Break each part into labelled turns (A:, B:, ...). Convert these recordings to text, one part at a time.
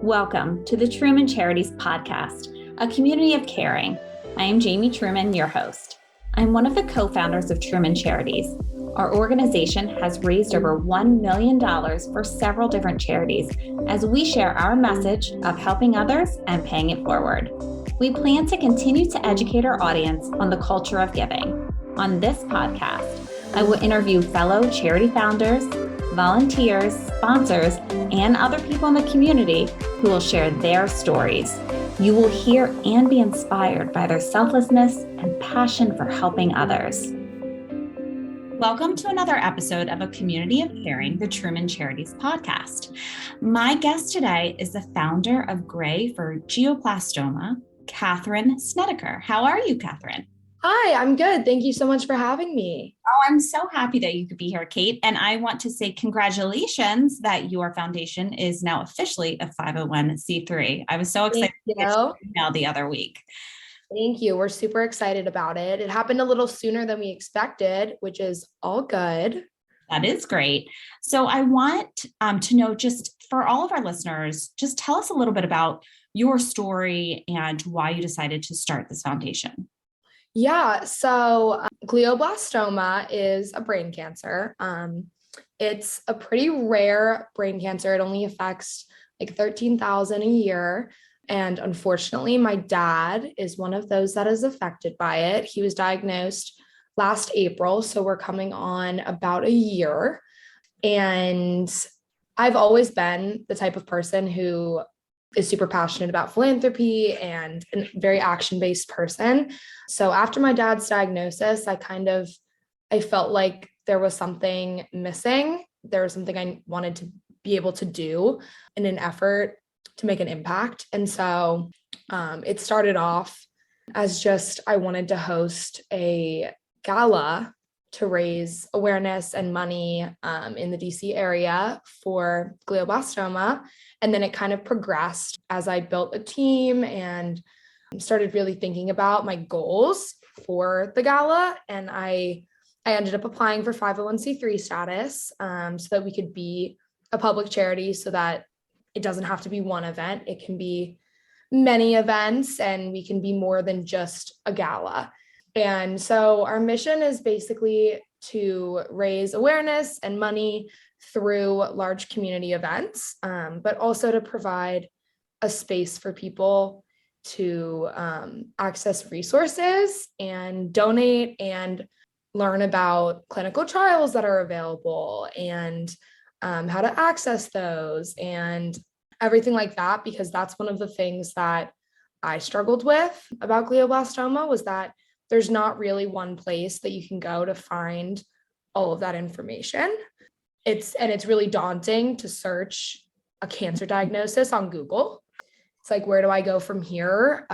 A: Welcome to the Truman Charities podcast, a community of caring. I am Jamie Truman, your host. I'm one of the co-founders of Truman Charities. Our organization has raised over $1 million for several different charities as we share our message of helping others and paying it forward. We plan to continue to educate our audience on the culture of giving. On this podcast, I will interview fellow charity founders, volunteers, sponsors, and other people in the community who will share their stories. You will hear and be inspired by their selflessness and passion for helping others. Welcome to another episode of A Community of Caring, the Truman Charities podcast. My guest today is the founder of Gray for Glioblastoma, Katherine Snedeker. How are you, Katherine?
B: Hi, I'm good. Thank you so much for having me.
A: Oh, I'm so happy that you could be here, Kate. And I want to say congratulations that your foundation is now officially a 501c3. I was so excited to get your email the other week.
B: Thank you. We're super excited about it. It happened a little sooner than we expected, which is all good.
A: That is great. So I want to know, just for all of our listeners, just tell us a little bit about your story and why you decided to start this foundation.
B: Yeah, so glioblastoma is a brain cancer. It's a pretty rare brain cancer. It only affects like 13,000 a year. And unfortunately, my dad is one of those that is affected by it. He was diagnosed last April, so we're coming on about a year. And I've always been the type of person who is super passionate about philanthropy and a very action-based person. So after my dad's diagnosis, I felt like there was something missing. There was something I wanted to be able to do in an effort to make an impact. And so it started off as just, I wanted to host a gala to raise awareness and money in the DC area for glioblastoma. And then it kind of progressed as I built a team and started really thinking about my goals for the gala. And I ended up applying for 501c3 status so that we could be a public charity, so that it doesn't have to be one event. It can be many events, and we can be more than just a gala. And so our mission is basically to raise awareness and money through large community events, but also to provide a space for people to access resources and donate and learn about clinical trials that are available and how to access those and everything like that, because that's one of the things that I struggled with about glioblastoma, was that there's not really one place that you can go to find all of that information. It's really daunting to search a cancer diagnosis on Google. It's like, where do I go from here?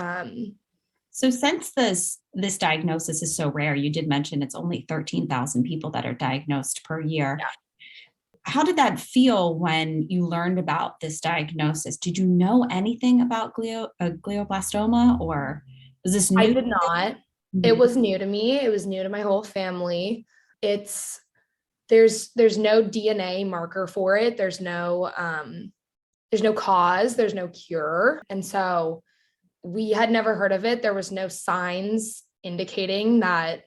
A: So since this diagnosis is so rare, you did mention it's only 13,000 people that are diagnosed per year.
B: Yeah.
A: How did that feel when you learned about this diagnosis? Did you know anything about glioblastoma, or was this new?
B: I did not. Mm-hmm. It was new to me. It was new to my whole family. There's no DNA marker for it. There's no cause, there's no cure. And so we had never heard of it. There was no signs indicating that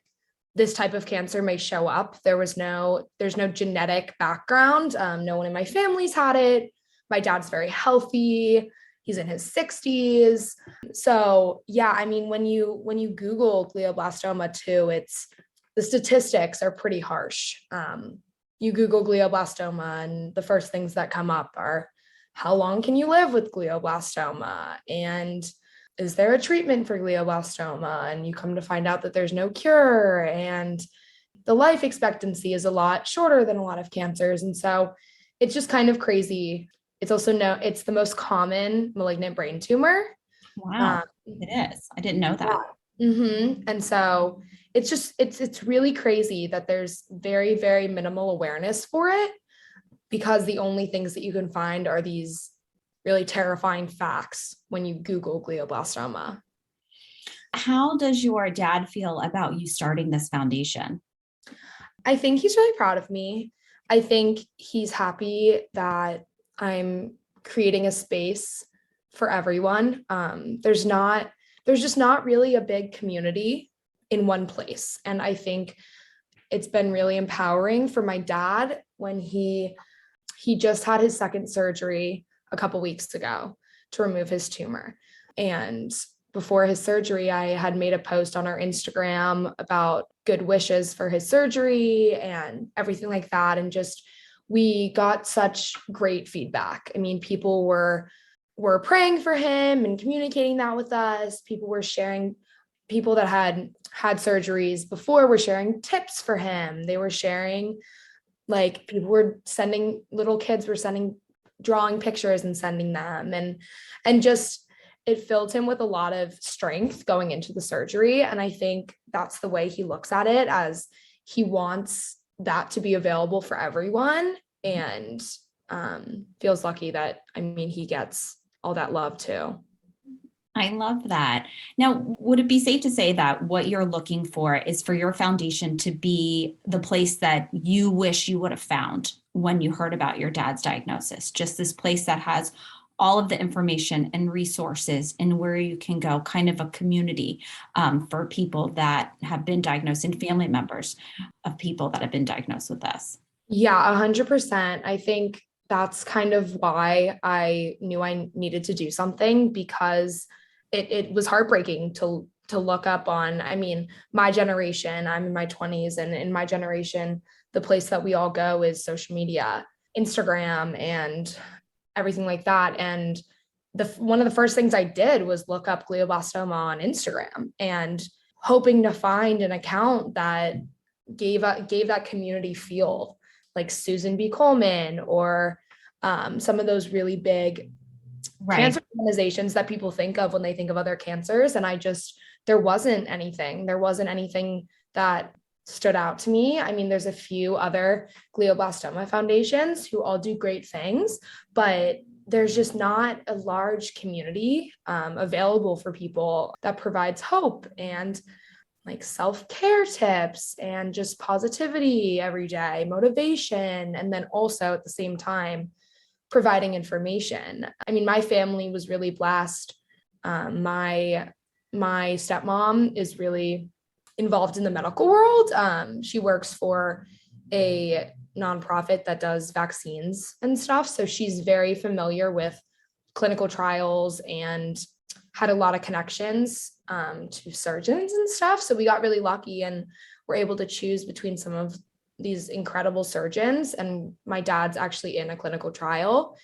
B: this type of cancer may show up. There's no genetic background. No one in my family's had it. My dad's very healthy. He's in his 60s. So yeah, I mean, when you Google glioblastoma too, the statistics are pretty harsh. You Google glioblastoma and the first things that come up are, how long can you live with glioblastoma? And is there a treatment for glioblastoma? And you come to find out that there's no cure, and the life expectancy is a lot shorter than a lot of cancers. And so it's just kind of crazy. It's also it's the most common malignant brain tumor.
A: Wow, it is. I didn't know that.
B: Yeah. Mm-hmm. And so it's really crazy that there's very, very minimal awareness for it, because the only things that you can find are these really terrifying facts when you Google glioblastoma.
A: How does your dad feel about you starting this foundation?
B: I think he's really proud of me. I think he's happy that I'm creating a space for everyone. There's just not really a big community in one place. And I think it's been really empowering for my dad when he just had his second surgery a couple weeks ago to remove his tumor. And before his surgery, I had made a post on our Instagram about good wishes for his surgery and everything like that. And just, we got such great feedback. I mean, people were praying for him and communicating that with us. People were sharing, people that had surgeries before were sharing tips for him. They were sharing, like, people were sending, little kids were sending, drawing pictures and sending them. And just, it filled him with a lot of strength going into the surgery. And I think that's the way he looks at it, as he wants that to be available for everyone, and feels lucky that, I mean, he gets all that love too.
A: I love that. Now, would it be safe to say that what you're looking for is for your foundation to be the place that you wish you would have found when you heard about your dad's diagnosis? Just this place that has all of the information and resources and where you can go, kind of a community for people that have been diagnosed and family members of people that have been diagnosed with this.
B: Yeah, 100%. I think that's kind of why I knew I needed to do something, because it was heartbreaking to look up on, I mean, my generation, I'm in my 20s, and in my generation, the place that we all go is social media, Instagram, and everything like that. And one of the first things I did was look up glioblastoma on Instagram, and hoping to find an account that gave that community feel, like Susan B. Coleman, or some of those really big cancer organizations that people think of when they think of other cancers. And there wasn't anything that stood out to me. I mean, there's a few other glioblastoma foundations who all do great things, but there's just not a large community available for people that provides hope and like self-care tips and just positivity every day, motivation, and then also at the same time providing information. I mean, my family was really blessed. My stepmom is really involved in the medical world. She works for a nonprofit that does vaccines and stuff. So she's very familiar with clinical trials and had a lot of connections to surgeons and stuff. So we got really lucky and were able to choose between some of these incredible surgeons. And my dad's actually in a clinical trial.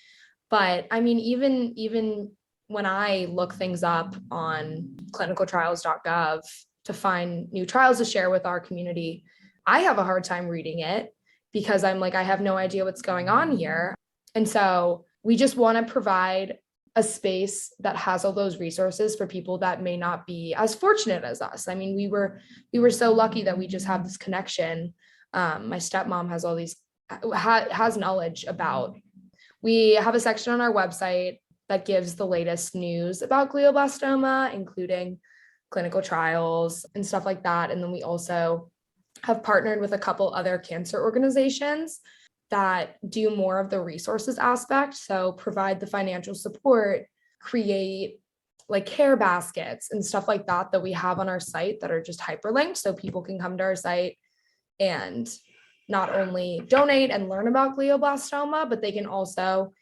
B: But I mean, even when I look things up on clinicaltrials.gov to find new trials to share with our community, I have a hard time reading it because I'm like, I have no idea what's going on here. And so we just want to provide a space that has all those resources for people that may not be as fortunate as us. I mean, we were so lucky that we just have this connection. My stepmom has all these, has knowledge about, we have a section on our website that gives the latest news about glioblastoma, including clinical trials and stuff like that. And then we also have partnered with a couple other cancer organizations that do more of the resources aspect. So provide the financial support, create like care baskets and stuff like that we have on our site that are just hyperlinked. So people can come to our site and not only donate and learn about glioblastoma, but they can also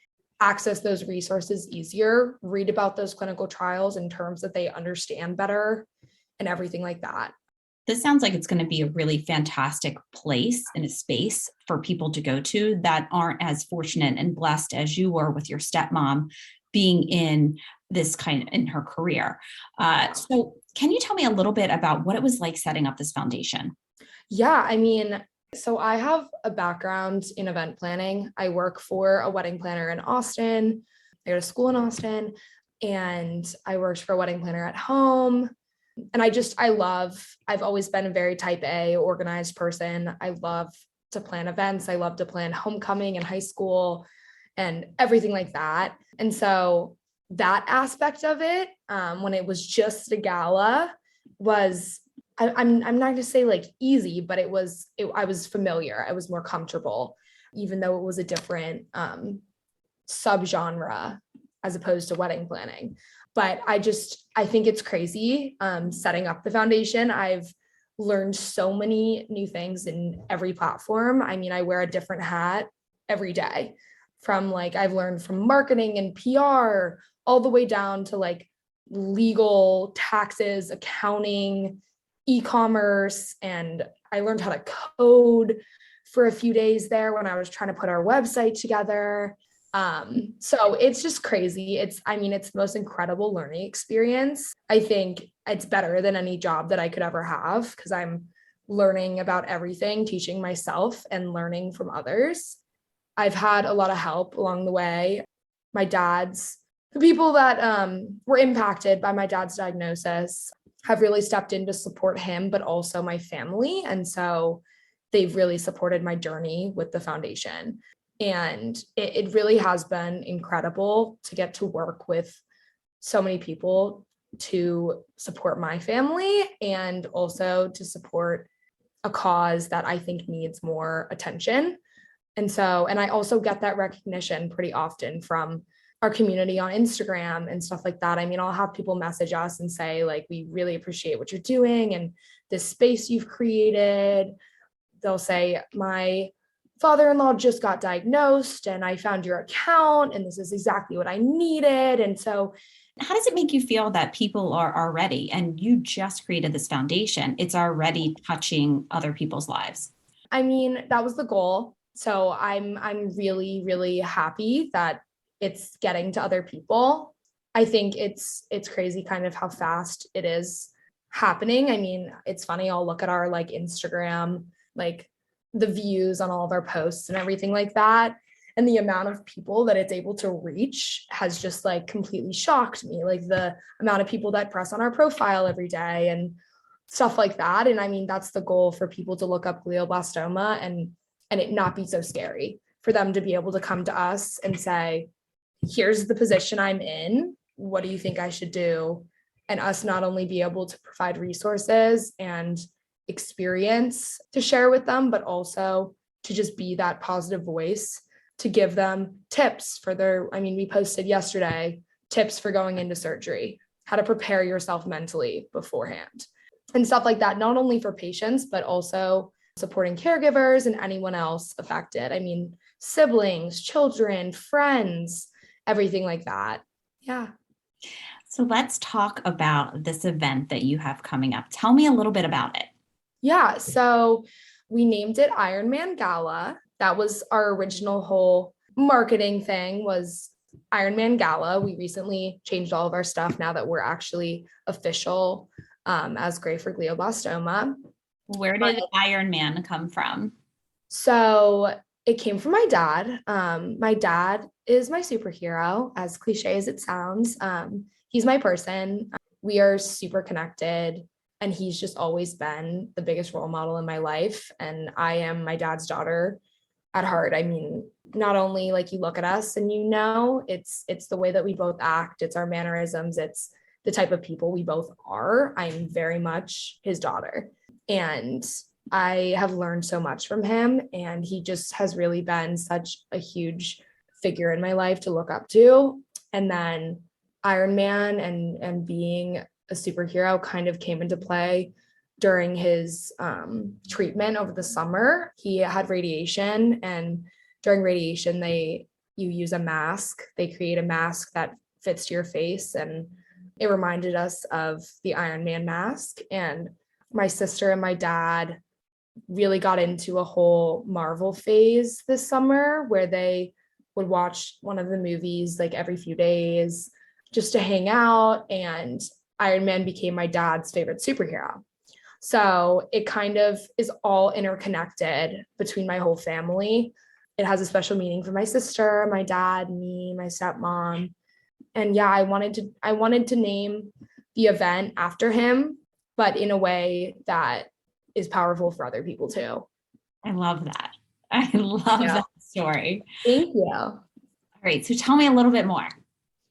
B: access those resources easier, read about those clinical trials in terms that they understand better and everything like that.
A: This sounds like it's going to be a really fantastic place and a space for people to go to that aren't as fortunate and blessed as you were with your stepmom being in this kind in her career. So can you tell me a little bit about what it was like setting up this foundation?
B: Yeah, I mean, so I have a background in event planning. I work for a wedding planner in Austin. I go to school in Austin, and I worked for a wedding planner at home. And I've always been a very type A organized person. I love to plan events. I love to plan homecoming in high school and everything like that. And so that aspect of it, when it was just a gala, was, I'm not going to say like easy, but I was familiar. I was more comfortable, even though it was a different subgenre as opposed to wedding planning. But I think it's crazy setting up the foundation. I've learned so many new things in every platform. I mean, I wear a different hat every day, from like, I've learned from marketing and PR all the way down to like legal, taxes, accounting, e-commerce. And I learned how to code for a few days there when I was trying to put our website together. So it's just crazy. It's the most incredible learning experience. I think it's better than any job that I could ever have, because I'm learning about everything, teaching myself and learning from others. I've had a lot of help along the way. The people that were impacted by my dad's diagnosis have really stepped in to support him, but also my family. And so they've really supported my journey with the foundation. And it really has been incredible to get to work with so many people to support my family and also to support a cause that I think needs more attention. And I also get that recognition pretty often from our community on Instagram and stuff like that. I mean, I'll have people message us and say, like, we really appreciate what you're doing and this space you've created. They'll say, my father-in-law just got diagnosed and I found your account and this is exactly what I needed. And so
A: how does it make you feel that people are already, and you just created this foundation, it's already touching other people's lives?
B: I mean, that was the goal. So I'm really, really happy that it's getting to other people. I think it's crazy kind of how fast it is happening. I mean, it's funny. I'll look at our like Instagram, like the views on all of our posts and everything like that. And the amount of people that it's able to reach has just like completely shocked me. Like the amount of people that press on our profile every day and stuff like that. And I mean, that's the goal, for people to look up glioblastoma and it not be so scary, for them to be able to come to us and say, here's the position I'm in. What do you think I should do? And us not only be able to provide resources and experience to share with them, but also to just be that positive voice, to give them tips for we posted yesterday, tips for going into surgery, how to prepare yourself mentally beforehand and stuff like that, not only for patients, but also supporting caregivers and anyone else affected. I mean, siblings, children, friends, everything like that. Yeah.
A: So let's talk about this event that you have coming up. Tell me a little bit about it.
B: Yeah. So we named it Ironman Gala. That was our original whole marketing thing, was Ironman Gala. We recently changed all of our stuff now that we're actually official as Gray for Glioblastoma.
A: Where did Ironman come from?
B: So it came from my dad. My dad is my superhero, as cliche as it sounds. He's my person. We are super connected, and he's just always been the biggest role model in my life. And I am my dad's daughter at heart. I mean, not only like you look at us and it's the way that we both act, it's our mannerisms, it's the type of people we both are. I'm very much his daughter. And I have learned so much from him, and he just has really been such a huge figure in my life to look up to. And then Iron Man and being a superhero kind of came into play during his treatment over the summer. He had radiation, and during radiation, you use a mask. They create a mask that fits to your face, and it reminded us of the Iron Man mask. And my sister and my dad really got into a whole Marvel phase this summer, where they would watch one of the movies like every few days just to hang out. And Iron Man became my dad's favorite superhero. So it kind of is all interconnected between my whole family. It has a special meaning for my sister, my dad, me, my stepmom. And yeah, I wanted to name the event after him, but in a way that is powerful for other people too.
A: I love that. I love that story.
B: Thank you.
A: All right. So tell me a little bit more.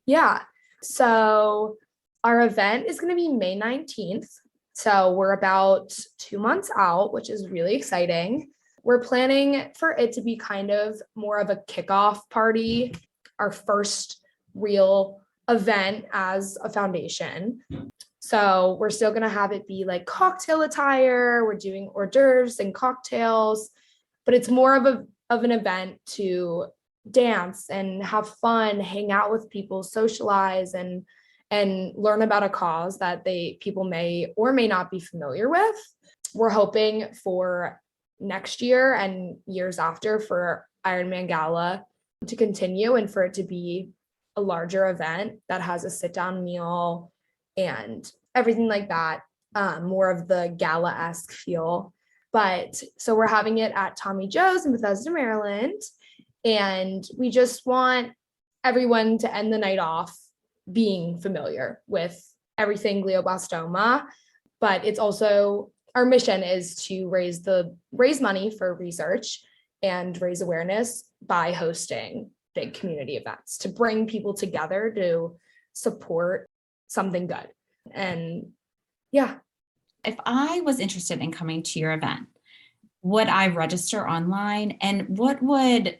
B: Yeah. So our event is going to be May 19th. So we're about 2 months out, which is really exciting. We're planning for it to be kind of more of a kickoff party our first real event as a foundation. So we're still going to have it be like cocktail attire. We're doing hors d'oeuvres and cocktails, but it's more of an event to dance and have fun, hang out with people, socialize, and learn about a cause that people may or may not be familiar with. We're hoping for next year and years after for Ironman Gala to continue and for it to be a larger event that has a sit-down meal and everything like that, more of the gala-esque feel. But so we're having it at Tommy Joe's in Bethesda, Maryland, and we just want everyone to end the night off being familiar with everything glioblastoma. But it's also, our mission is to raise money for research and raise awareness by hosting big community events to bring people together to support something good. And yeah.
A: If I was interested in coming to your event, would I register online? And what would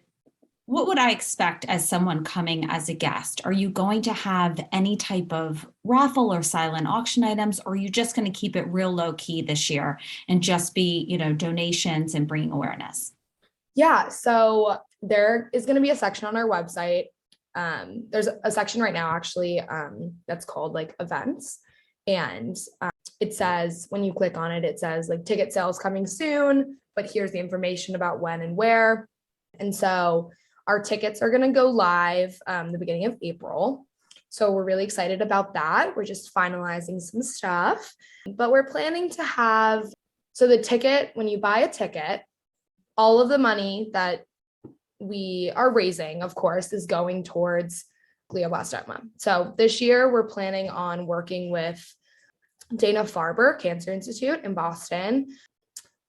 A: I expect as someone coming as a guest? Are you going to have any type of raffle or silent auction items, or are you just going to keep it real low key this year and just be, donations and bringing awareness?
B: Yeah, so there is going to be a section on our website. There's a section right now actually that's called like events. And it says, when you click on it, it says like ticket sales coming soon, but here's the information about when and where. And so our tickets are going to go live the beginning of April. So we're really excited about that. We're just finalizing some stuff, but we're planning to have, so the ticket, when you buy a ticket, all of the money that we are raising, of course, is going towards glioblastoma. So this year we're planning on working with Dana-Farber Cancer Institute in Boston.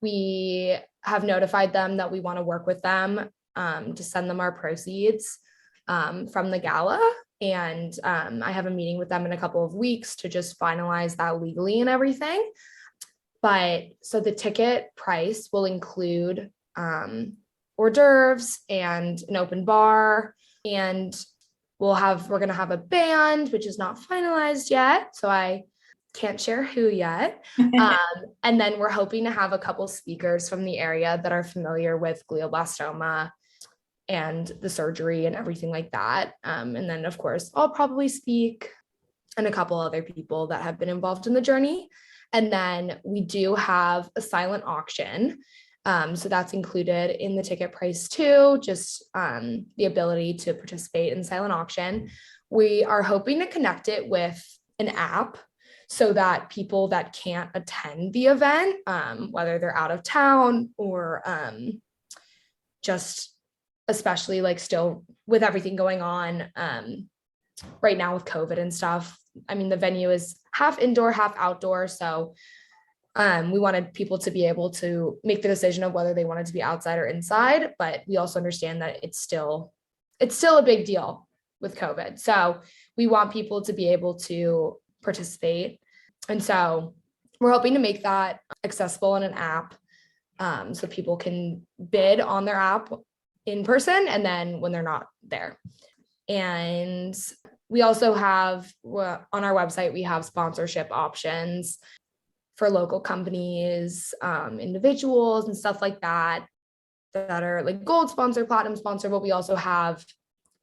B: We have notified them that we want to work with them to send them our proceeds from the gala. And I have a meeting with them in a couple of weeks to just finalize that legally and everything. But so the ticket price will include hors d'oeuvres and an open bar, and we're going to have a band, which is not finalized yet. So I can't share who yet. And then we're hoping to have a couple speakers from the area that are familiar with glioblastoma and the surgery and everything like that. And then of course, I'll probably speak and a couple other people that have been involved in the journey. And then we do have a silent auction. So that's included in the ticket price too, just the ability to participate in silent auction. We are hoping to connect it with an app so that people that can't attend the event, whether they're out of town or just especially like still with everything going on right now with COVID and stuff. I mean, the venue is half indoor, half outdoor. So we wanted people to be able to make the decision of whether they wanted to be outside or inside, but we also understand that it's still a big deal with COVID. So we want people to be able to participate. And so we're hoping to make that accessible in an app so people can bid on their app in person and then when they're not there. And we also have on our website, we have sponsorship options for local companies, individuals and stuff like that are like gold sponsor, platinum sponsor, but we also have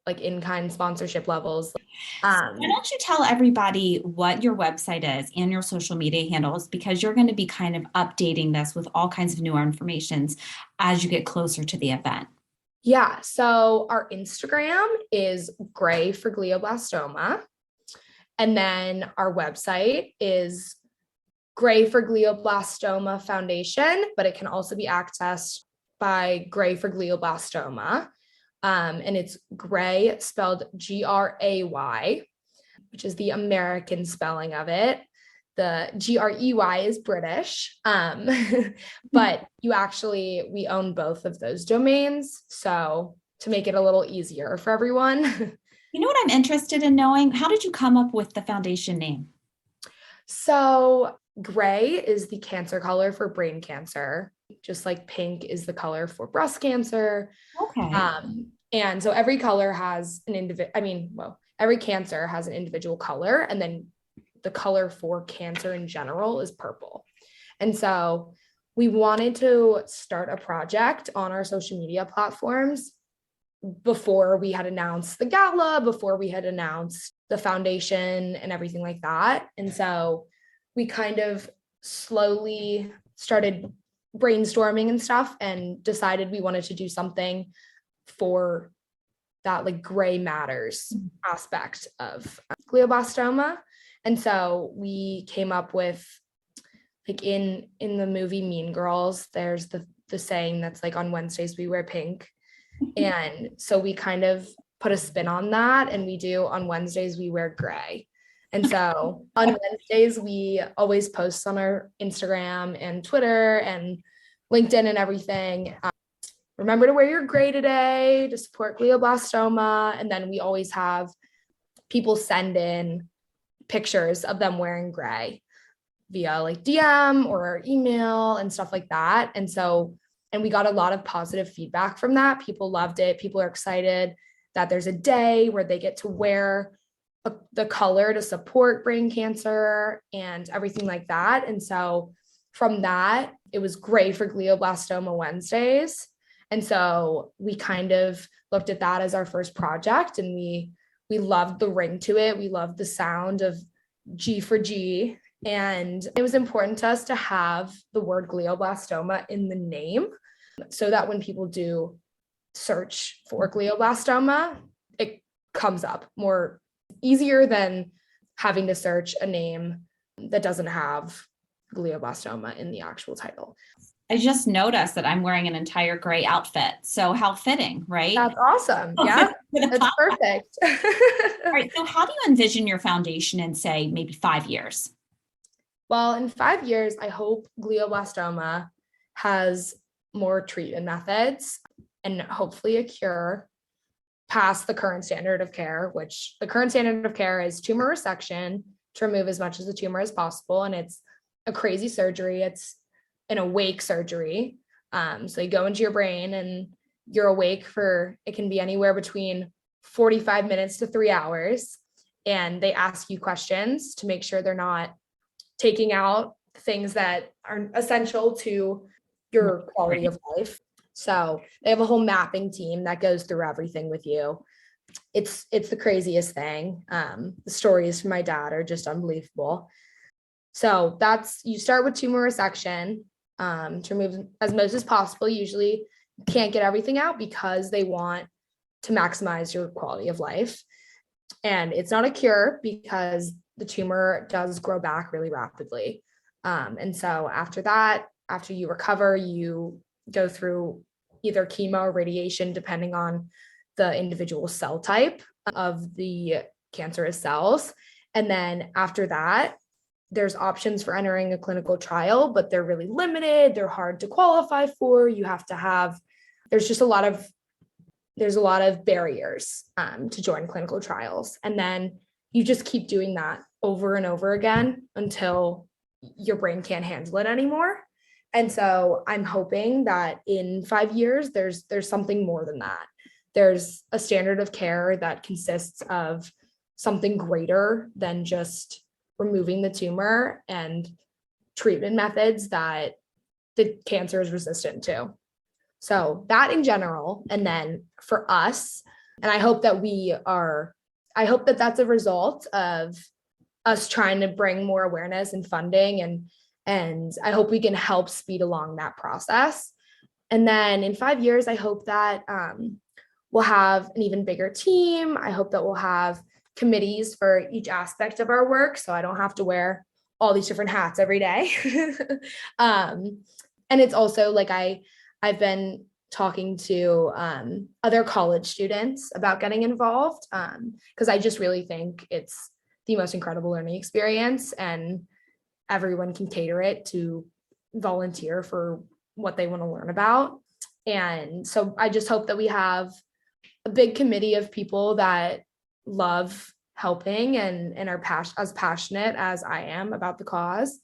B: like in-kind sponsorship levels.
A: Why don't you tell everybody what your website is and your social media handles, because you're going to be kind of updating this with all kinds of new information as you get closer to the event.
B: Yeah, so our Instagram is Gray for Glioblastoma. And then our website is Gray for Glioblastoma Foundation, but it can also be accessed by Gray for Glioblastoma. And it's Gray spelled Gray, which is the American spelling of it. The Grey is British, but we own both of those domains. So to make it a little easier for everyone.
A: You know what I'm interested in knowing? How did you come up with the foundation name?
B: So gray is the cancer color for brain cancer, just like pink is the color for breast cancer.
A: Okay.
B: And so every color has every cancer has an individual color, and then the color for cancer in general is purple. And so we wanted to start a project on our social media platforms before we had announced the gala, before we had announced the foundation and everything like that. And so we kind of slowly started brainstorming and stuff and decided we wanted to do something for that like gray matters aspect of glioblastoma. And so we came up with, like, in the movie Mean Girls, there's the saying that's like, on Wednesdays we wear pink. And so we kind of put a spin on that, and we do, on Wednesdays we wear gray. And so on Wednesdays we always post on our Instagram and Twitter and LinkedIn and everything. Remember to wear your gray today to support glioblastoma. And then we always have people send in pictures of them wearing gray via like DM or email and stuff like that. And we got a lot of positive feedback from that. People loved it. People are excited that there's a day where they get to wear the color to support brain cancer and everything like that. And so from that, it was great for glioblastoma Wednesdays. And so we kind of looked at that as our first project, and we loved the ring to it. We loved the sound of G for G. And it was important to us to have the word glioblastoma in the name so that when people do search for glioblastoma, it comes up more easier than having to search a name that doesn't have glioblastoma in the actual title.
A: I just noticed that I'm wearing an entire gray outfit. So how fitting, right?
B: That's awesome. Yeah, that's perfect.
A: All right. So how do you envision your foundation in, say, maybe 5 years?
B: Well, in 5 years, I hope glioblastoma has more treatment methods and hopefully a cure past the current standard of care, which the current standard of care is tumor resection to remove as much of the tumor as possible. And it's a crazy surgery. It's an awake surgery. So you go into your brain and you're awake for, it can be anywhere between 45 minutes to 3 hours. And they ask you questions to make sure they're not taking out things that are essential to your quality of life. So they have a whole mapping team that goes through everything with you. It's the craziest thing. The stories from my dad are just unbelievable. So you start with tumor resection to remove as much as possible. Usually you can't get everything out because they want to maximize your quality of life. And it's not a cure because the tumor does grow back really rapidly. And so after that, after you recover, you go through either chemo or radiation, depending on the individual cell type of the cancerous cells. And then after that, there's options for entering a clinical trial, but they're really limited. They're hard to qualify for. You have to have, there's a lot of barriers to join clinical trials. And then you just keep doing that over and over again until your brain can't handle it anymore. And so I'm hoping that in 5 years, there's something more than that. There's a standard of care that consists of something greater than just removing the tumor and treatment methods that the cancer is resistant to. So that in general, and then for us, and I hope that that's a result of us trying to bring more awareness and funding, and I hope we can help speed along that process. And then in 5 years, I hope that we'll have an even bigger team. I hope that we'll have committees for each aspect of our work, so I don't have to wear all these different hats every day. And it's also like I've been talking to other college students about getting involved because I just really think it's the most incredible learning experience, and everyone can cater it to volunteer for what they want to learn about. And so I just hope that we have a big committee of people that love helping and are as passionate as I am about the cause.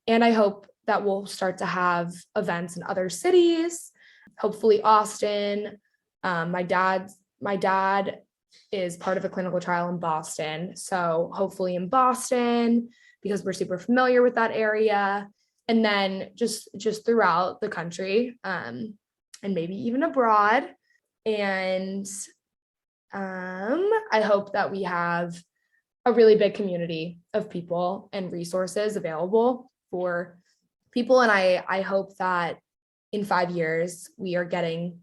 B: And I hope that we'll start to have events in other cities, hopefully Austin. My dad my dad is part of a clinical trial in Boston. So hopefully in Boston, because we're super familiar with that area. And then just throughout the country, and maybe even abroad. And I hope that we have a really big community of people and resources available for people. And I hope that in 5 years, we are getting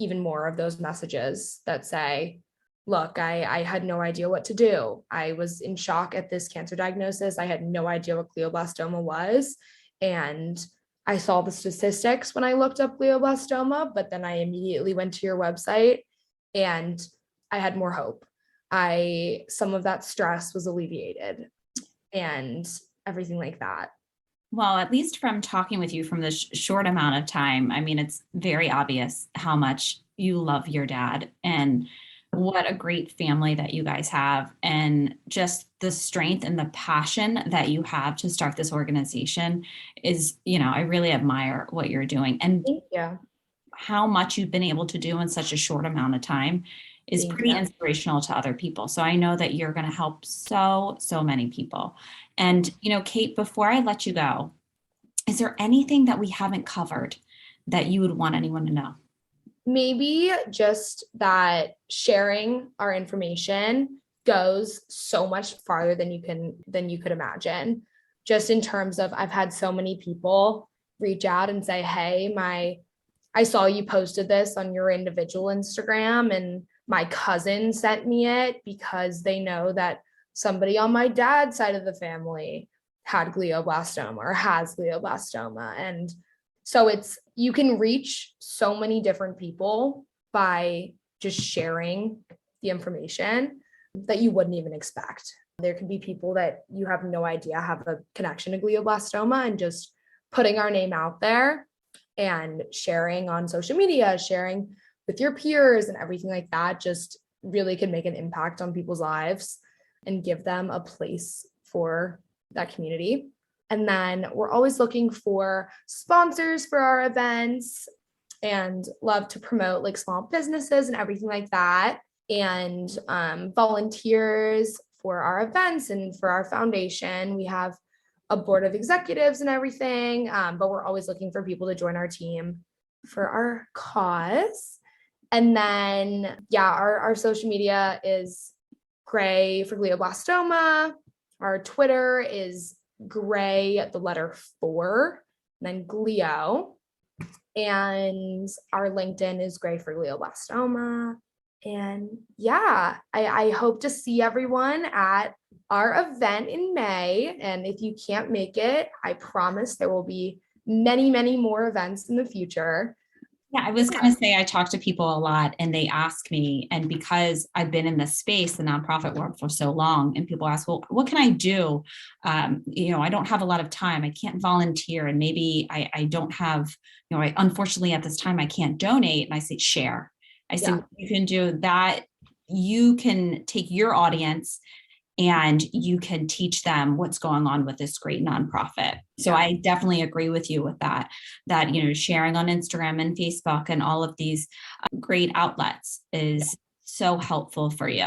B: even more of those messages that say, look, I had no idea what to do. I was in shock at this cancer diagnosis. I had no idea what glioblastoma was. And I saw the statistics when I looked up glioblastoma, but then I immediately went to your website and I had more hope. Some of that stress was alleviated and everything like that.
A: Well, at least from talking with you from this short amount of time, I mean, it's very obvious how much you love your dad and what a great family that you guys have, and just the strength and the passion that you have to start this organization is, I really admire what you're doing, and
B: Thank you.
A: how much you've been able to do in such a short amount of time is
B: Thank
A: pretty
B: you.
A: inspirational to other people. So I know that you're going to help so many people. And, Kate, before I let you go, is there anything that we haven't covered that you would want anyone to know?
B: Maybe just that sharing our information goes so much farther than you could imagine. Just in terms of, I've had so many people reach out and say, hey, I saw you posted this on your individual Instagram and my cousin sent me it because they know that somebody on my dad's side of the family had glioblastoma or has glioblastoma. And so you can reach so many different people by just sharing the information that you wouldn't even expect. There could be people that you have no idea have a connection to glioblastoma, and just putting our name out there and sharing on social media, sharing with your peers and everything like that just really can make an impact on people's lives and give them a place for that community. And then we're always looking for sponsors for our events and love to promote like small businesses and everything like that, and volunteers for our events and for our foundation. We have a board of executives and everything, but we're always looking for people to join our team for our cause. And then, our social media is Gray for glioblastoma. Our Twitter is Gray, the letter 4, and then Glio. And our LinkedIn is Gray for glioblastoma. And I hope to see everyone at our event in May. And if you can't make it, I promise there will be many, many more events in the future.
A: Yeah, I was going to say, I talk to people a lot and they ask me, and because I've been in this space, the nonprofit world, for so long, and people ask, well, what can I do? I don't have a lot of time. I can't volunteer. And maybe I don't have, unfortunately at this time, I can't donate. And I say, share. I say, you can do that. You can take your audience and you can teach them what's going on with this great nonprofit. So I definitely agree with you with that, sharing on Instagram and Facebook and all of these great outlets is so helpful for you.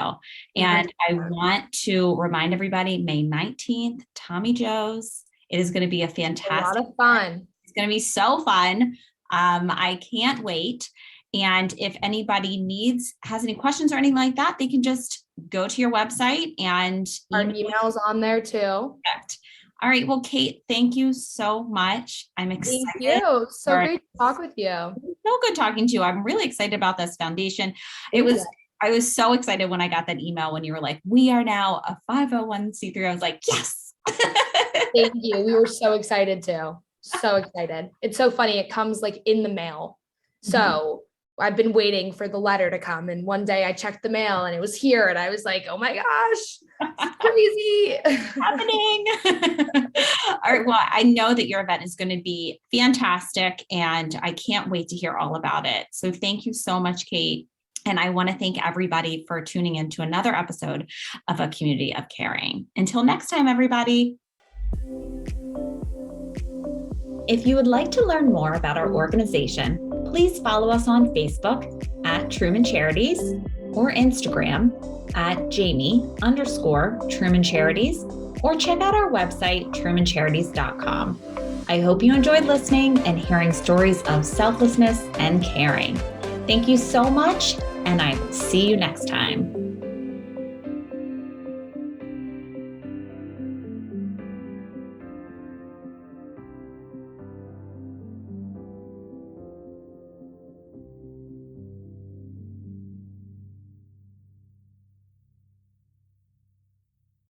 A: And I want to remind everybody, May 19th, Tommy Joe's. It is going to be a fantastic,
B: a lot of fun.
A: It's going to be so fun. I can't wait. And if anybody has any questions or anything like that, they can just go to your website, and
B: our email's on there too.
A: Perfect. All right. Well, Kate, thank you so much. I'm excited.
B: Thank you. So great to talk with you.
A: So good talking to you. I'm really excited about this foundation. I was so excited when I got that email when you were like, we are now a 501c3. I was like, yes.
B: Thank you. We were so excited too. So excited. It's so funny. It comes like in the mail. So I've been waiting for the letter to come. And one day I checked the mail and it was here. And I was like, oh my gosh, it's crazy.
A: Happening. All right. Well, I know that your event is going to be fantastic and I can't wait to hear all about it. So thank you so much, Kate. And I want to thank everybody for tuning in to another episode of A Community of Caring. Until next time, everybody. If you would like to learn more about our organization, please follow us on Facebook at Truman Charities or Instagram at Jamie_Truman Charities, or check out our website, trumancharities.com. I hope you enjoyed listening and hearing stories of selflessness and caring. Thank you so much, and I will see you next time.